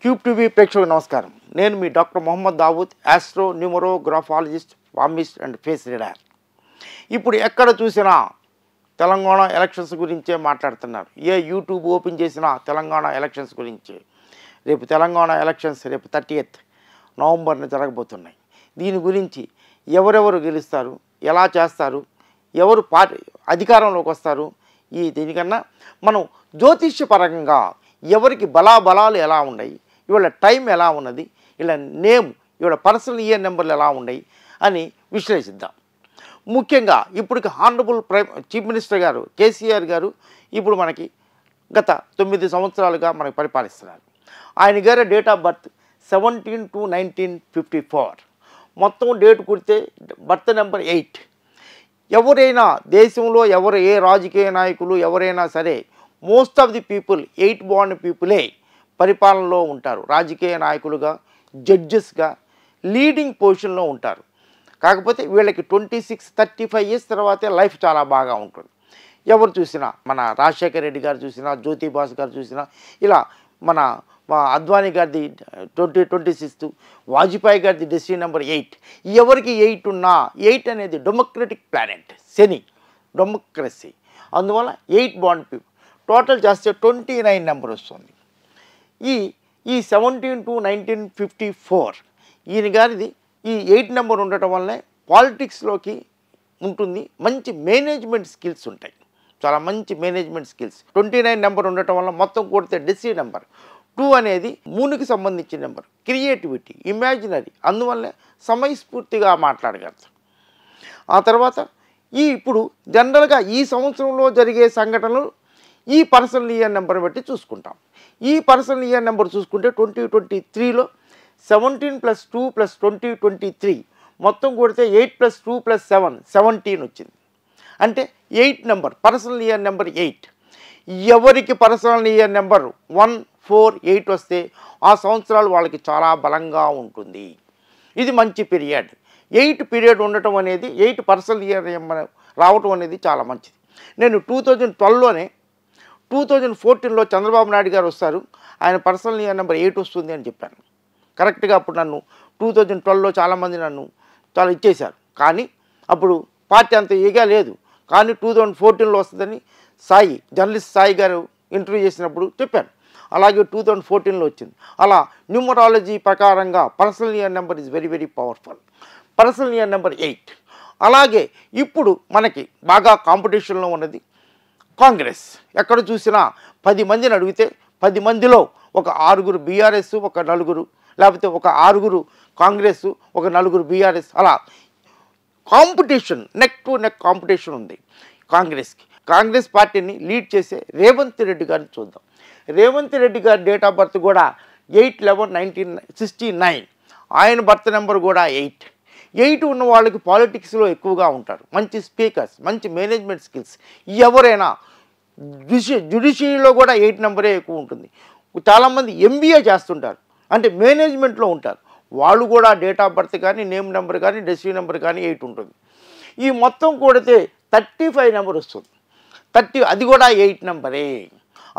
Cube TV ప్రేక్షకులకు నమస్కారం. నేను మీ doctor Mohammed Dawood, astro numerographologist, palmist and face reader. ఇప్పుడు ఎక్కడ చూసినా తెలంగాణ ఎలక్షన్స్ గురించే మాట్లాడుతున్నారు. ఏ యూట్యూబ్ ఓపెన్ చేసినా తెలంగాణ ఎలక్షన్స్ గురించే. రేపు తెలంగాణ ఎలక్షన్స్ రేపు 30th నవంబర్న జరగబోతున్నాయి. దీని గురించి ఎవరెవరు గెలుస్తారు, ఎలా చేస్తారు, ఎవరు అధికారంలోకి వస్తారు, దీనికన్నా మనం జ్యోతిష్యపరంగా ఎవరికి బలాబలాలు ఎలా ఉన్నాయి, ఇవాళ టైం ఎలా ఉన్నది, ఇలా నేమ్ ఇవాళ పర్సనల్ ఇయర్ నెంబర్లు ఎలా ఉన్నాయి అని విశ్లేషిద్దాం. ముఖ్యంగా ఇప్పుడు హానరబుల్ చీఫ్ మినిస్టర్ గారు కేసీఆర్ గారు ఇప్పుడు మనకి గత 9 సంవత్సరాలుగా మనకి పరిపాలిస్తున్నారు. ఆయన గారి డేట్ ఆఫ్ బర్త్ 17/2/1954. మొత్తం డేట్ కుడితే బర్త్ నెంబర్ 8. ఎవరైనా దేశంలో ఏ రాజకీయ నాయకులు ఎవరైనా సరే most of the people 8 born పీపులే పరిపాలనలో ఉంటారు. రాజకీయ నాయకులుగా, జడ్జెస్గా లీడింగ్ పొజిషన్లో ఉంటారు. కాకపోతే వీళ్ళకి 26-35 ఇయర్స్ తర్వాతే లైఫ్ చాలా బాగా ఉంటుంది. ఎవరు చూసినా మన రాజశేఖర్ రెడ్డి గారు చూసినా, జ్యోతిబాస్ గారు చూసినా, ఇలా మన అద్వానీ గారిది 26, వాజ్పేయి గారిది డెస్టినీ నెంబర్ 8. ఎవరికి 8 ఉన్నా 8 అనేది డెమోక్రటిక్ ప్లానెట్, శని డెమోక్రసీ. అందువల్ల 8 బాండ్ పీపుల్ టోటల్ చేస్తే 29 నెంబర్ వస్తుంది. ఈ 17/2/1954 ఈయన గారిది ఈ 8 నెంబర్ ఉండటం వల్లనే పాలిటిక్స్లోకి ఉంటుంది. మంచి మేనేజ్మెంట్ స్కిల్స్ ఉంటాయి, చాలా మంచి మేనేజ్మెంట్ స్కిల్స్. 29 నెంబర్ ఉండటం వల్ల మొత్తం కొడితే డెస్టినీ నెంబర్ 2 అనేది మూనుకి సంబంధించిన నెంబర్, క్రియేటివిటీ, ఇమాజినరీ. అందువల్లే సమయస్ఫూర్తిగా మాట్లాడగలుగుతాం. ఆ తర్వాత ఇప్పుడు జనరల్గా ఈ సంవత్సరంలో జరిగే సంఘటనలు ఈ పర్సనల్ ఇయర్ నెంబర్ బట్టి చూసుకుంటాం. ఈ పర్సనల్ ఇయర్ నెంబర్ చూసుకుంటే 2023లో 17 + 2 + 2023 మొత్తం కొడితే 8 + 2 + 7 17 వచ్చింది. అంటే 8 నెంబర్ పర్సనల్ ఇయర్ నెంబర్ 8. ఎవరికి పర్సనల్ ఇయర్ నెంబర్ 1, 4, 8 వస్తే ఆ సంవత్సరాలు వాళ్ళకి చాలా బలంగా ఉంటుంది. ఇది మంచి పీరియడ్. 8 పీరియడ్ ఉండటం అనేది 8 పర్సనల్ ఇయర్ నెంబర్ రావటం అనేది చాలా మంచిది. నేను 2014లో చంద్రబాబు నాయుడు గారు వస్తారు, ఆయన పర్సనల్ ఇయర్ నెంబర్ 8 వస్తుంది అని చెప్పాను. కరెక్ట్గా అప్పుడు నన్ను 2012లో చాలామంది నన్ను చాలా ఇచ్చేశారు. కానీ అప్పుడు పార్టీ అంత ఏగా లేదు. కానీ 2014లో వస్తుందని జర్నలిస్ట్ సాయి గారు ఇంటర్వ్యూ చేసినప్పుడు చెప్పాను. అలాగే 2014లో వచ్చింది. అలా న్యూమరాలజీ ప్రకారంగా personal year number is very very powerful. Personal year number 8. అలాగే ఇప్పుడు మనకి బాగా కాంపిటీషన్లో ఉన్నది కాంగ్రెస్. ఎక్కడ చూసినా 10 మందిని అడిగితే 10 మందిలో ఒక 6 బీఆర్ఎస్, ఒక 4, లేకపోతే ఒక 6 కాంగ్రెస్, ఒక 4 బీఆర్ఎస్. అలా competition, neck to neck competition ఉంది కాంగ్రెస్కి. కాంగ్రెస్ పార్టీని లీడ్ చేసే రేవంత్ రెడ్డి గారిని చూద్దాం. రేవంత్ రెడ్డి గారి డేట్ ఆఫ్ బర్త్ కూడా 8/11/1969. ఆయన బర్త్ నెంబర్ కూడా 8. 8 ఉన్న వాళ్ళకి పాలిటిక్స్లో ఎక్కువగా ఉంటారు. మంచి స్పీకర్స్, మంచి మేనేజ్మెంట్ స్కిల్స్. ఎవరైనా జ్యుడిషియరీలో కూడా 8 నెంబరే ఎక్కువ ఉంటుంది. చాలామంది ఎంబీఏ చేస్తుంటారు, అంటే మేనేజ్మెంట్లో ఉంటారు. వాళ్ళు కూడా డేట్ ఆఫ్ బర్త్ కానీ, నేమ్ నెంబర్ కానీ, డెస్టినీ నెంబర్ కానీ 8 ఉంటుంది. ఈ మొత్తం కొడితే 35 నెంబర్ వస్తుంది. అది కూడా 8 నెంబరే.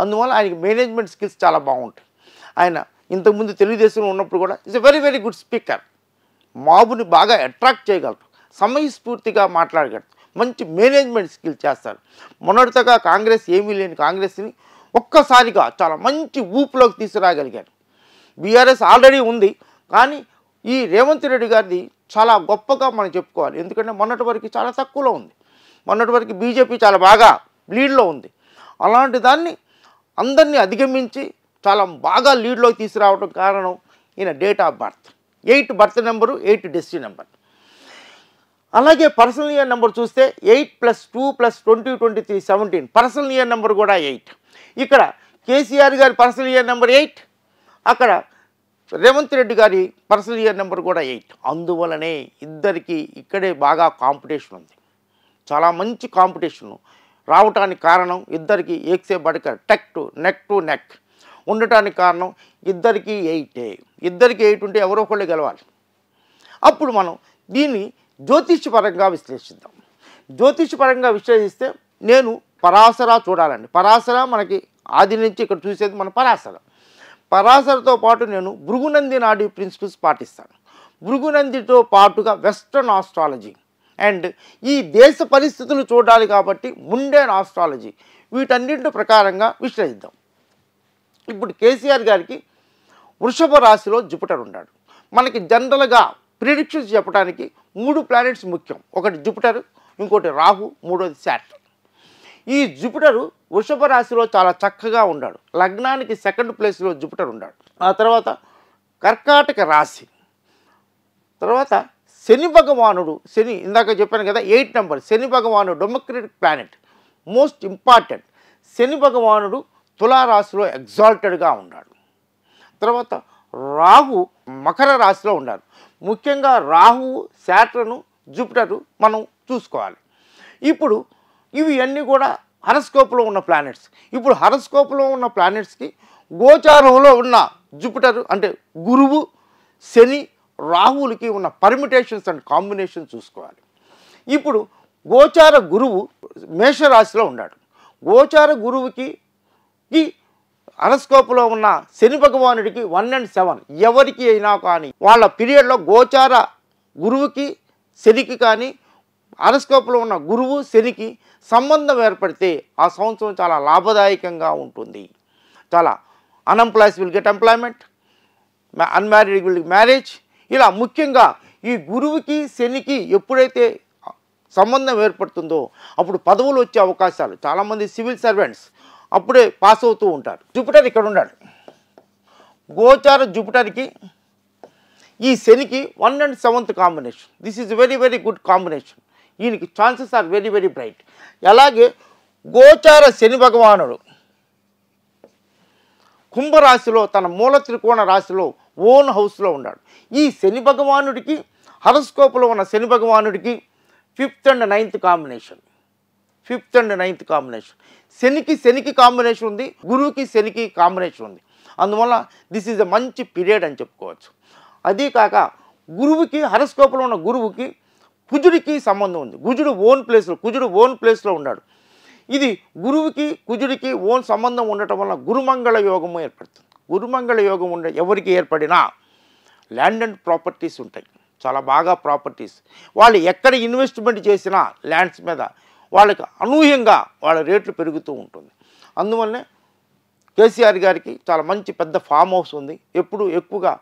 అందువల్ల ఆయనకి మేనేజ్మెంట్ స్కిల్స్ చాలా బాగుంటాయి. ఆయన ఇంతకుముందు తెలుగుదేశంలో ఉన్నప్పుడు కూడా is a very very good speaker. మాబుని బాగా అట్రాక్ట్ చేయగలరు, సమయస్ఫూర్తిగా మాట్లాడగలరు, మంచి మేనేజ్మెంట్ స్కిల్ చేస్తారు. మొన్నటిగా కాంగ్రెస్ ఏమీ లేని కాంగ్రెస్ని ఒక్కసారిగా చాలా మంచి ఊపులోకి తీసుకురాగలిగారు. బీఆర్ఎస్ ఆల్రెడీ ఉంది, కానీ ఈ రేవంత్ రెడ్డి గారిది చాలా గొప్పగా మనం చెప్పుకోవాలి. ఎందుకంటే మొన్నటి వరకు చాలా తక్కువలో ఉంది. మొన్నటి వరకు బీజేపీ చాలా బాగా లీడ్లో ఉంది. అలాంటి దాన్ని అందరినీ అధిగమించి చాలా బాగా లీడ్లోకి తీసుకురావడం కారణం ఈయన date of birth 8 birth number, 8 destiny number. అలాగే పర్సనల్ ఇయర్ నెంబర్ చూస్తే 8 + 2 + 2023 17. పర్సనల్ ఇయర్ నెంబర్ కూడా 8. ఇక్కడ కేసీఆర్ గారి పర్సనల్ ఇయర్ నెంబర్ 8, అక్కడ రేవంత్ రెడ్డి గారి పర్సనల్ ఇయర్ నెంబర్ కూడా 8. అందువలనే ఇద్దరికి ఇక్కడే బాగా కాంపిటీషన్ ఉంది. చాలా మంచి కాంపిటీషన్ రావటానికి కారణం ఇద్దరికి ఏక్సే బడకర్ నెక్ టు నెక్ ఉండటానికి కారణం ఇద్దరికి 8. ఇద్దరికి 8 ఉంటే ఎవరో ఒకళ్ళు గెలవాలి. అప్పుడు మనం దీన్ని జ్యోతిష్యపరంగా విశ్లేషిద్దాం. జ్యోతిష్యపరంగా విశ్లేషిస్తే నేను పరాశర చూడాలండి. పరాశర మనకి ఆది నుంచి ఇక్కడ చూసేది మన పరాశర. పరాశరతో పాటు నేను భృగునంది నాడి ప్రిన్సిపల్స్ పాటిస్తాను. భృగునందితో పాటుగా వెస్ట్రన్ ఆస్ట్రాలజీ అండ్ ఈ దేశ పరిస్థితులు చూడాలి కాబట్టి ముండేన్ ఆస్ట్రాలజీ, వీటన్నింటి ప్రకారంగా విశ్లేషిద్దాం. ఇప్పుడు కేసీఆర్ గారికి వృషభ రాశిలో జూపిటర్ ఉన్నాడు. మనకి జనరల్గా ప్రిడిక్షన్స్ చెప్పడానికి 3 ప్లానెట్స్ ముఖ్యం. ఒకటి జూపిటర్, ఇంకోటి రాహు, మూడోది శాటర్న్. ఈ జూపిటరు వృషభ రాశిలో చాలా చక్కగా ఉన్నాడు. లగ్నానికి 2nd ప్లేస్లో జూపిటర్ ఉన్నాడు. ఆ తర్వాత కర్కాటక రాశి, తర్వాత శని భగవానుడు, శని ఇందాక చెప్పాను కదా 8 నెంబర్, శని భగవానుడు డెమోక్రటిక్ ప్లానెట్, మోస్ట్ ఇంపార్టెంట్. శని భగవానుడు తులారాశిలో ఎగ్జాల్టెడ్గా ఉన్నాడు. తర్వాత రాహు మకర రాశిలో ఉన్నారు. ముఖ్యంగా రాహు, శాటర్ను, జూపిటరు మనం చూసుకోవాలి. ఇప్పుడు ఇవి అన్నీ కూడా హరస్కోప్లో ఉన్న ప్లానెట్స్. ఇప్పుడు హరస్కోప్లో ఉన్న ప్లానెట్స్కి గోచారంలో ఉన్న జూపిటర్ అంటే గురువు, శని, రాహులకి ఉన్న పర్మిటేషన్స్ అండ్ కాంబినేషన్ చూసుకోవాలి. ఇప్పుడు గోచార గురువు మేషరాశిలో ఉన్నాడు. గోచార గురువుకి హరస్కోప్లో ఉన్న శని భగవానుడికి 1 and 7 ఎవరికి అయినా కానీ వాళ్ళ పీరియడ్లో గోచార గురువుకి శనికి కానీ హరస్కోప్లో ఉన్న గురువు శనికి సంబంధం ఏర్పడితే ఆ సంవత్సరం చాలా లాభదాయకంగా ఉంటుంది. చాలా unemploys will get employment, unmarried will marriage. ఇలా ముఖ్యంగా ఈ గురువుకి శనికి ఎప్పుడైతే సంబంధం ఏర్పడుతుందో అప్పుడు పదవులు వచ్చే అవకాశాలు, చాలామంది సివిల్ సర్వెంట్స్ అప్పుడే పాస్ అవుతూ ఉంటారు. జూపిటర్ ఇక్కడ ఉన్నాడు. గోచార జూపిటర్కి ఈ శనికి 1 and 7th combination. This is very very good combination. ఈయనకి chances are very very bright. అలాగే గోచార శని భగవానుడు కుంభరాశిలో తన మూల త్రికోణ రాశిలో ఓన్ హౌస్లో ఉన్నాడు. ఈ శని భగవానుడికి హరస్కోప్లో ఉన్న శని భగవానుడికి 5th and 9th combination. 5th and 9th combination. శనికి కాంబినేషన్ ఉంది, గురువుకి శనికి కాంబినేషన్ ఉంది. అందువల్ల దిస్ ఈజ్ ఎ మంచి పీరియడ్ అని చెప్పుకోవచ్చు. అదీ కాక గురువుకి హరస్కోప్లో ఉన్న గురువుకి కుజుడికి సంబంధం ఉంది. కుజుడు ఓన్ ప్లేస్లో ఉన్నాడు. ఇది గురువుకి కుజుడికి ఓన్ సంబంధం ఉండటం వల్ల గురుమంగళ యోగము ఏర్పడుతుంది. గురుమంగళ యోగం ఎవరికి ఏర్పడినా ల్యాండ్ అండ్ ప్రాపర్టీస్ ఉంటాయి, చాలా బాగా ప్రాపర్టీస్. వాళ్ళు ఎక్కడ ఇన్వెస్ట్మెంట్ చేసినా ల్యాండ్స్ మీద వాళ్ళకి అనూహ్యంగా వాళ్ళ రేట్లు పెరుగుతూ ఉంటుంది. అందువల్లనే కేసీఆర్ గారికి చాలా మంచి పెద్ద ఫామ్ హౌస్ ఉంది. ఎప్పుడు ఎక్కువగా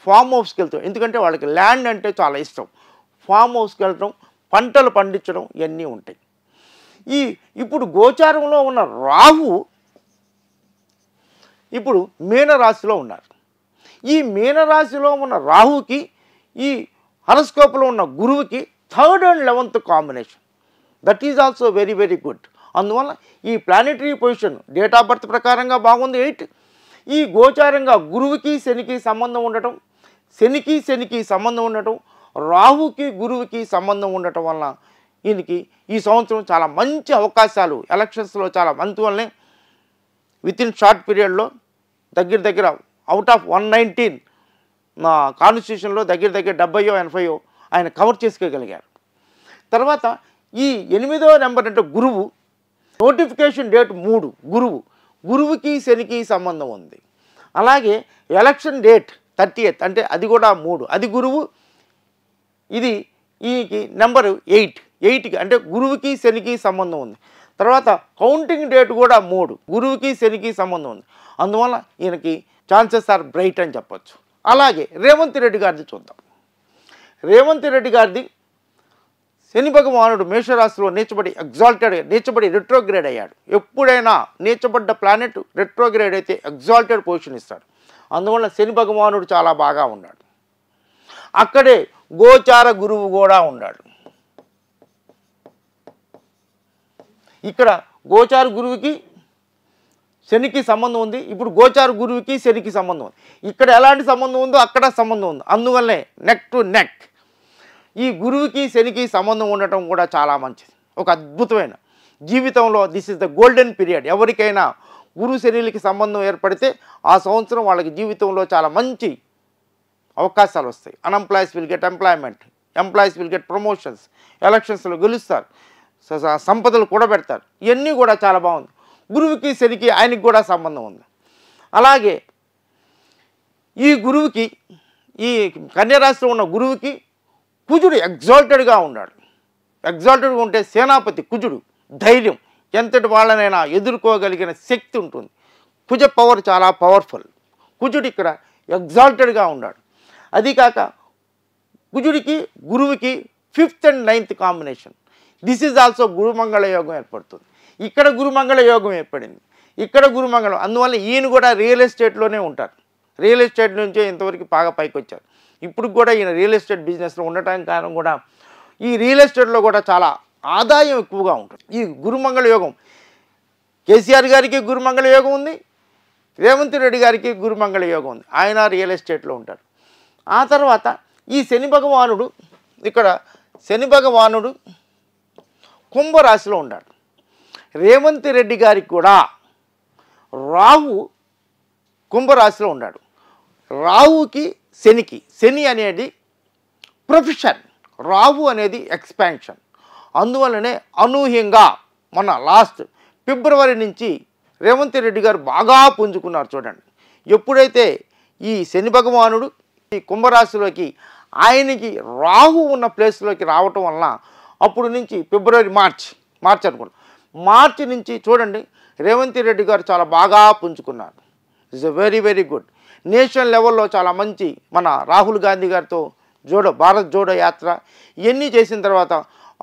ఫామ్ హౌస్కి వెళ్తాం, ఎందుకంటే వాళ్ళకి ల్యాండ్ అంటే చాలా ఇష్టం. ఫామ్ హౌస్కి వెళ్ళడం, పంటలు పండించడం ఇవన్నీ ఉంటాయి. ఇప్పుడు గోచారంలో ఉన్న రాహు ఇప్పుడు మీనరాశిలో ఉన్నారు. ఈ మీనరాశిలో ఉన్న రాహుకి ఈ హరస్కోప్లో ఉన్న గురువుకి 3rd and 11th combination. That is also very very good. అందువల్ల ఈ planetary position date of birth ప్రకారంగా బాగుంది 8. ఈ గోచారంగా గురువుకి శనికి సంబంధం ఉండటం, శనికి సంబంధం ఉండటం, రాహుకి గురువుకి సంబంధం ఉండటం వలన ఈయనకి ఈ సంవత్సరం చాలా మంచి అవకాశాలు ఎలక్షన్స్లో చాలా మంచి వల్లనే వితిన్ షార్ట్ పీరియడ్లో దగ్గర అవుట్ ఆఫ్ 119 కాన్స్టిట్యూషన్లో దగ్గర 70-80 ఆయన కవర్ చేసుకోగలిగారు. తర్వాత ఈ 8వ నెంబర్ అంటే గురువు, నోటిఫికేషన్ డేట్ 3, గురువుకి శనికి సంబంధం ఉంది. అలాగే ఎలక్షన్ డేట్ 30th అంటే అది కూడా 3, అది గురువు. ఇది ఈకి నెంబరు 8కి అంటే గురువుకి శనికి సంబంధం ఉంది. తర్వాత కౌంటింగ్ డేట్ కూడా 3, గురువుకి శనికి సంబంధం ఉంది. అందువల్ల ఈయనకి ఛాన్సెస్ ఆర్ బ్రైట్ అని చెప్పచ్చు. అలాగే రేవంత్ రెడ్డి గారిది చూద్దాం. రేవంత్ రెడ్డి గారిది శని భగవానుడు మేషరాశిలో నీచబడి రెట్రోగ్రేడ్ అయ్యాడు. ఎప్పుడైనా నీచబడ్డ ప్లానెట్ రెట్రోగ్రేడ్ అయితే ఎగ్జాల్టెడ్ పొజిషన్ ఇస్తాడు. అందువల్ల శని భగవానుడు చాలా బాగా ఉన్నాడు. అక్కడే గోచార గురువు కూడా ఉన్నాడు. ఇక్కడ గోచార గురువుకి శనికి సంబంధం ఉంది. ఇప్పుడు గోచార గురువుకి శనికి సంబంధం ఉంది. ఇక్కడ ఎలాంటి సంబంధం ఉందో అక్కడ సంబంధం ఉంది. అందువల్లనే నెక్ టు నెక్ ఈ గురువుకి శనికి సంబంధం ఉండటం కూడా చాలా మంచిది. ఒక అద్భుతమైన జీవితంలో this is the golden period. ఎవరికైనా గురు శనిలకి సంబంధం ఏర్పడితే ఆ సంవత్సరం వాళ్ళకి జీవితంలో చాలా మంచి అవకాశాలు వస్తాయి. Unemploys will get employment, employees will get promotions, ఎలక్షన్స్లో గెలుస్తారు, సంపదలు కూడబెడతారు. ఇవన్నీ కూడా చాలా బాగుంది. గురువుకి శనికి ఆయనకి కూడా సంబంధం ఉంది. అలాగే ఈ గురువుకి ఈ కన్యరాశిలో ఉన్న గురువుకి కుజుడు ఎగ్జాల్టెడ్గా ఉన్నాడు. ఎగ్జాల్టెడ్గా ఉంటే సేనాపతి కుజుడు, ధైర్యం, ఎంతటి వాళ్ళనైనా ఎదుర్కోగలిగిన శక్తి ఉంటుంది. కుజ పవర్ చాలా పవర్ఫుల్. కుజుడు ఇక్కడ ఎగ్జాల్టెడ్గా ఉన్నాడు. అది కాక కుజుడికి గురువుకి 5th and 9th combination. This is also గురుమంగళ యోగం ఏర్పడుతుంది. ఇక్కడ గురుమంగళ యోగం ఏర్పడింది, ఇక్కడ గురుమంగళం. అందువల్ల ఈయన కూడా రియల్ ఎస్టేట్లోనే ఉంటారు. రియల్ ఎస్టేట్ నుంచే ఇంతవరకు బాగా పైకి వచ్చారు. ఇప్పుడు కూడా ఈయన రియల్ ఎస్టేట్ బిజినెస్లో ఉండటానికి కారణం కూడా ఈ రియల్ ఎస్టేట్లో కూడా చాలా ఆదాయం ఎక్కువగా ఉంటుంది. ఈ గురుమంగళ యోగం కేసీఆర్ గారికి గురుమంగళ యోగం ఉంది, రేవంత్ రెడ్డి గారికి గురుమంగళ యోగం ఉంది. ఆయన రియల్ ఎస్టేట్లో ఉంటారు. ఆ తర్వాత ఈ శని భగవానుడు, ఇక్కడ శని భగవానుడు కుంభరాశిలో ఉన్నాడు. రేవంత్ రెడ్డి గారికి కూడా రాహు కుంభరాశిలో ఉన్నాడు. రాహుకి శనికి, శని అనేది ప్రొఫెషన్, రాహు అనేది ఎక్స్పాన్షన్. అందువల్లనే అనూహ్యంగా మొన్న లాస్ట్ ఫిబ్రవరి నుంచి రేవంత్ రెడ్డి గారు బాగా పుంజుకున్నారు. చూడండి, ఎప్పుడైతే ఈ శని భగవానుడు ఈ కుంభరాశిలోకి ఆయనకి రాహు ఉన్న ప్లేస్లోకి రావటం వలన అప్పుడు నుంచి ఫిబ్రవరి మార్చ్ అనుకోండి, మార్చి నుంచి చూడండి రేవంత్ రెడ్డి గారు చాలా బాగా పుంజుకున్నారు. It's very very good. National లెవెల్లో చాలా మంచి మన రాహుల్ గాంధీ గారితో భారత్ జోడో యాత్ర ఇవన్నీ చేసిన తర్వాత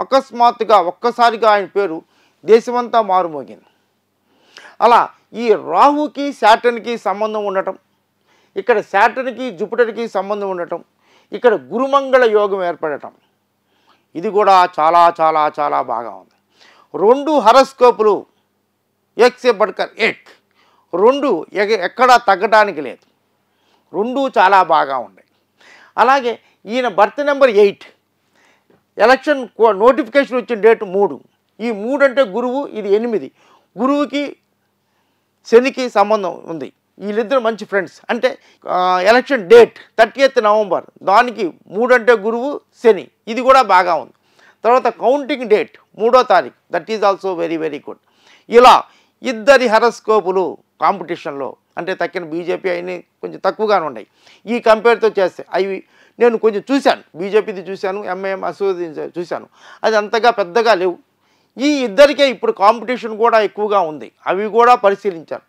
అకస్మాత్తుగా ఒక్కసారిగా ఆయన పేరు దేశమంతా మారుమోగింది. అలా ఈ రాహుకి శాటర్న్కి సంబంధం ఉండటం, ఇక్కడ శాటర్న్కి జూపిటర్కి సంబంధం ఉండటం, ఇక్కడ గురుమంగళ యోగం ఏర్పడటం, ఇది కూడా చాలా చాలా చాలా బాగా ఉంది. 2 హరస్కోపులు ఎక్సే బడ్కర్ ఎక్, 2 ఎక్కడా తగ్గడానికి లేదు, 2 చాలా బాగా ఉన్నాయి. అలాగే ఈయన బర్త్ నెంబర్ 8, ఎలక్షన్ నోటిఫికేషన్ వచ్చిన డేట్ 3. ఈ 3 అంటే గురువు, ఇది 8. గురువుకి శనికి సంబంధం ఉంది. వీళ్ళిద్దరు మంచి ఫ్రెండ్స్. అంటే ఎలక్షన్ డేట్ 30th నవంబర్, దానికి 3 అంటే గురువు శని, ఇది కూడా బాగా ఉంది. తర్వాత కౌంటింగ్ డేట్ 3వ తారీఖు, that is also very very good. ఇలా ఇద్దరి హరస్కోపులు కాంపిటీషన్లో, అంటే తక్కిన బీజేపీ అయినా కొంచెం తక్కువగానే ఉన్నాయి. ఈ కంపేర్తో చేస్తే అవి నేను కొంచెం చూశాను, బీజేపీది చూశాను, ఎంఐఎం అసోది చూశాను, అది అంతగా పెద్దగా లేవు. ఈ ఇద్దరికే ఇప్పుడు కాంపిటీషన్ కూడా ఎక్కువగా ఉంది, అవి కూడా పరిశీలించారు.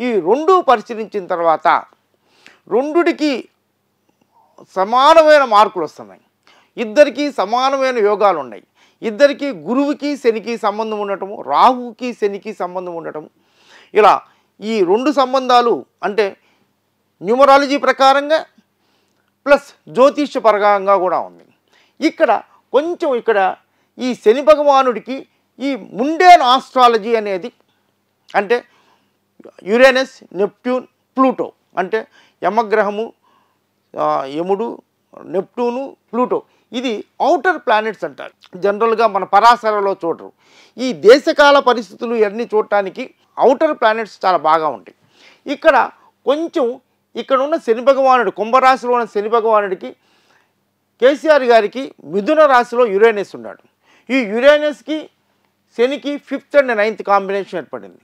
ఈ 2 పరిశీలించిన తర్వాత 2కి సమానమైన మార్కులు వస్తున్నాయి, ఇద్దరికి సమానమైన యోగాలు ఉన్నాయి. ఇద్దరికి గురువుకి శనికి సంబంధం ఉండటము, రాహుకి శనికి సంబంధం ఉండటము, ఇలా ఈ 2 సంబంధాలు అంటే న్యూమరాలజీ ప్రకారంగా ప్లస్ జ్యోతిష్య పరంగా కూడా ఉంది. ఇక్కడ కొంచెం ఇక్కడ ఈ శని భగవానుడికి ఈ ముండేన్ ఆస్ట్రాలజీ అనేది, అంటే యురేనస్, నెప్ట్యూన్, ప్లూటో, అంటే యమగ్రహము, యముడు, నెప్ట్యూను, ప్లూటో, ఇది ఔటర్ ప్లానెట్స్ అంటారు. జనరల్గా మన పరాశరలో చూడరు. ఈ దేశకాల పరిస్థితులు ఇవన్నీ చూడటానికి ఔటర్ ప్లానెట్స్ చాలా బాగా ఉంటాయి. ఇక్కడ కొంచెం ఇక్కడ ఉన్న శని భగవానుడు, కుంభరాశిలో ఉన్న శని భగవానుడికి కేసీఆర్ గారికి మిథున రాశిలో యురేనస్ ఉన్నాడు. ఈ యురేనస్కి శనికి 5th and 9th కాంబినేషన్ ఏర్పడింది.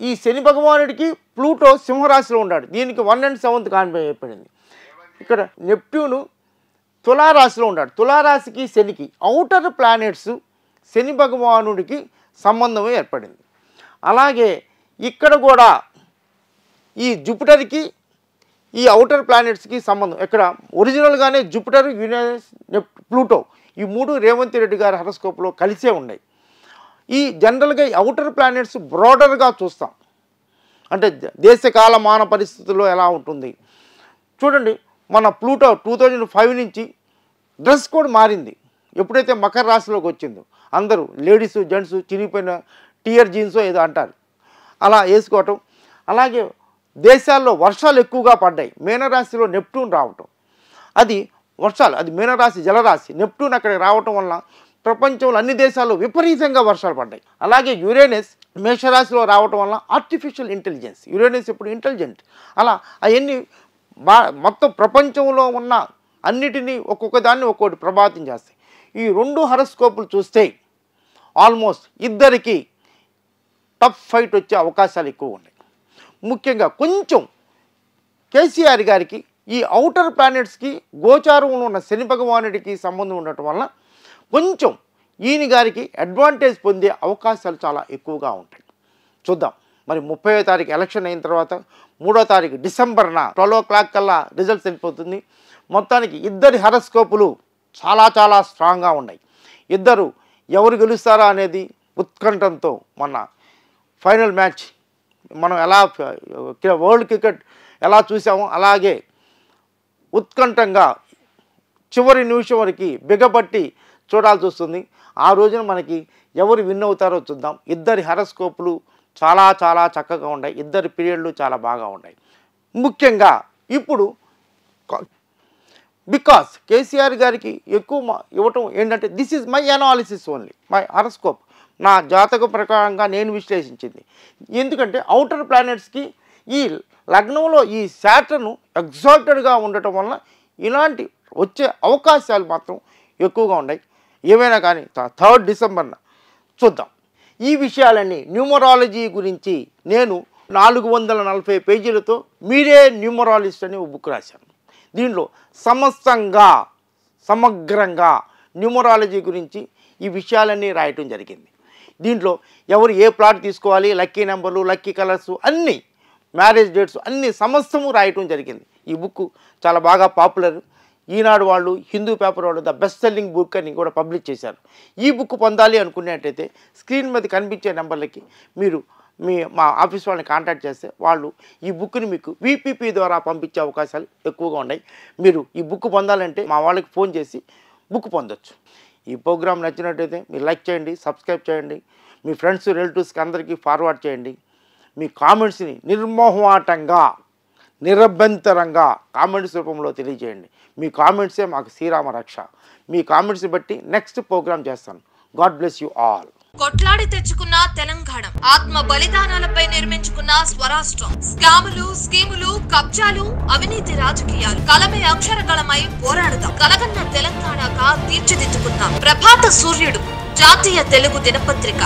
ఈ శని భగవానుడికి ప్లూటో సింహరాశిలో ఉన్నాడు, దీనికి 1 and 7th కాంబినేషన్ ఏర్పడింది. ఇక్కడ నెప్ట్యూను తులారాశిలో ఉన్నాడు, తులారాశికి శనికి ఔటర్ ప్లానెట్స్ శని భగవానుడికి సంబంధం ఏర్పడింది. అలాగే ఇక్కడ కూడా ఈ జూపిటర్కి ఈ ఔటర్ ప్లానెట్స్కి సంబంధం, ఇక్కడ ఒరిజినల్గానే జూపిటర్, యురేనస్, ప్లూటో ఈ 3 రేవంత్ రెడ్డి గారి హరస్కోప్లో కలిసే ఉన్నాయి. ఈ జనరల్గా ఈ ఔటర్ ప్లానెట్స్ బ్రాడర్గా చూస్తాం, అంటే దేశకాల మాన పరిస్థితుల్లో ఎలా ఉంటుంది చూడండి. మన ప్లూటో 2005 నుంచి డ్రెస్ కోడ్ మారింది. ఎప్పుడైతే మకర రాశిలోకి వచ్చిందో అందరూ లేడీసు జెంట్స్ చిరిగిపోయిన టియర్ జీన్సో ఏదో అంటారు అలా వేసుకోవటం. అలాగే దేశాల్లో వర్షాలు ఎక్కువగా పడ్డాయి, మీనరాశిలో నెప్ట్యూన్ రావటం, అది వర్షాలు, అది మీనరాశి జలరాశి, నెప్ట్యూన్ అక్కడికి రావటం వలన ప్రపంచంలో అన్ని దేశాల్లో విపరీతంగా వర్షాలు పడ్డాయి. అలాగే యురేనస్ మేషరాశిలో రావటం వలన ఆర్టిఫిషియల్ ఇంటెలిజెన్స్, యురేనస్ ఇప్పుడు ఇంటెలిజెంట్, అలా అవన్నీ మొత్తం ప్రపంచంలో ఉన్న అన్నిటినీ ఒక్కొక్క దాన్ని ఒక్కొక్కటి ప్రభావితం చేస్తాయి. ఈ 2 హరస్కోపులు చూస్తే ఆల్మోస్ట్ ఇద్దరికి టఫ్ ఫైట్ వచ్చే అవకాశాలు ఎక్కువ ఉన్నాయి. ముఖ్యంగా కొంచెం కేసీఆర్ గారికి ఈ ఔటర్ ప్లానెట్స్కి గోచారంలో ఉన్న శని భగవానుడికి సంబంధం ఉండటం వలన కొంచెం ఈయన గారికి అడ్వాంటేజ్ పొందే అవకాశాలు చాలా ఎక్కువగా ఉంటాయి. చూద్దాం మరి 30వ తారీఖు ఎలక్షన్ అయిన తర్వాత 3వ తారీఖు డిసెంబర్న 12 o'clock కల్లా రిజల్ట్స్ వెళ్ళిపోతుంది. మొత్తానికి ఇద్దరి హరస్కోపులు చాలా చాలా స్ట్రాంగ్గా ఉన్నాయి. ఇద్దరు ఎవరు గెలుస్తారా అనేది ఉత్కంఠంతో మొన్న ఫైనల్ మ్యాచ్ మనం ఎలా వరల్డ్ క్రికెట్ ఎలా చూసామో అలాగే ఉత్కంఠంగా చివరి నిమిషం వరకు బిగపట్టి చూడాల్సి వస్తుంది. ఆ రోజున మనకి ఎవరు విన్ అవుతారో చూద్దాం. ఇద్దరి హరస్కోపులు చాలా చాలా చక్కగా ఉన్నాయి. ఇద్దరి పీరియడ్లు చాలా బాగా ఉన్నాయి. ముఖ్యంగా ఇప్పుడు బికాస్ కేసీఆర్ గారికి ఎక్కువ ఇవ్వటం ఏంటంటే this is my analysis only, my horoscope, నా జాతక ప్రకారంగా నేను విశ్లేషించింది. ఎందుకంటే ఔటర్ ప్లానెట్స్కి ఈ లగ్నంలో ఈ శాటర్న్ ఎగ్జాల్టెడ్గా ఉండటం వలన ఇలాంటి వచ్చే అవకాశాలు మాత్రం ఎక్కువగా ఉన్నాయి. ఏమైనా కానీ 3rd డిసెంబర్న చూద్దాం. ఈ విషయాలన్నీ న్యూమరాలజీ గురించి నేను 440 పేజీలతో మీరే న్యూమరాలజిస్ట్ అని ఒక బుక్ రాశాను. దీంట్లో సమగ్రంగా న్యూమరాలజీ గురించి ఈ విషయాలన్నీ రాయటం జరిగింది. దీంట్లో ఎవరు ఏ ప్లాట్ తీసుకోవాలి, లక్కీ నెంబర్లు, లక్కీ కలర్స్, అన్నీ మ్యారేజ్ డేట్స్ అన్నీ సమస్తము రాయటం జరిగింది. ఈ బుక్ చాలా బాగా పాపులర్. ఈనాడు వాళ్ళు, హిందూ పేపర్ వాళ్ళు ద బెస్ట్ సెల్లింగ్ బుక్ అని కూడా పబ్లిష్ చేశారు. ఈ బుక్ పొందాలి అనుకునేట్టయితే స్క్రీన్ మీద కనిపించే నెంబర్లకి మీరు మా ఆఫీస్ వాళ్ళని కాంటాక్ట్ చేస్తే వాళ్ళు ఈ బుక్ని మీకు విపిపి ద్వారా పంపించే అవకాశాలు ఎక్కువగా ఉన్నాయి. మీరు ఈ బుక్ పొందాలంటే మా వాళ్ళకి ఫోన్ చేసి బుక్ పొందొచ్చు. ఈ ప్రోగ్రామ్ నచ్చినట్టయితే మీరు లైక్ చేయండి, సబ్స్క్రైబ్ చేయండి, మీ ఫ్రెండ్స్ రిలేటివ్స్కి అందరికీ ఫార్వర్డ్ చేయండి. మీ కామెంట్స్ని నిర్మోహమాటంగా నిరభ్యంతరంగా కామెంట్స్ రూపంలో తెలియజేయండి. మీ కామెంట్సే మాకు శ్రీరామ రక్ష. మీ కామెంట్స్ని బట్టి నెక్స్ట్ ప్రోగ్రామ్ చేస్తాను. God bless you all. కొట్లాడి తెచ్చుకున్న తెలంగాణ, ఆత్మ బలిదానాలపై నిర్మించుకున్న స్వరాష్ట్రం, స్కాములు, స్కీములు, కబ్జాలు, అవినీతి రాజకీయాలు, కలమే అక్షరగళమై పోరాడుదాం. కలగన్న తెలంగాణగా తీర్చిదిద్దుకుందాం. ప్రభాత సూర్యుడు, జాతీయ తెలుగు దినపత్రిక.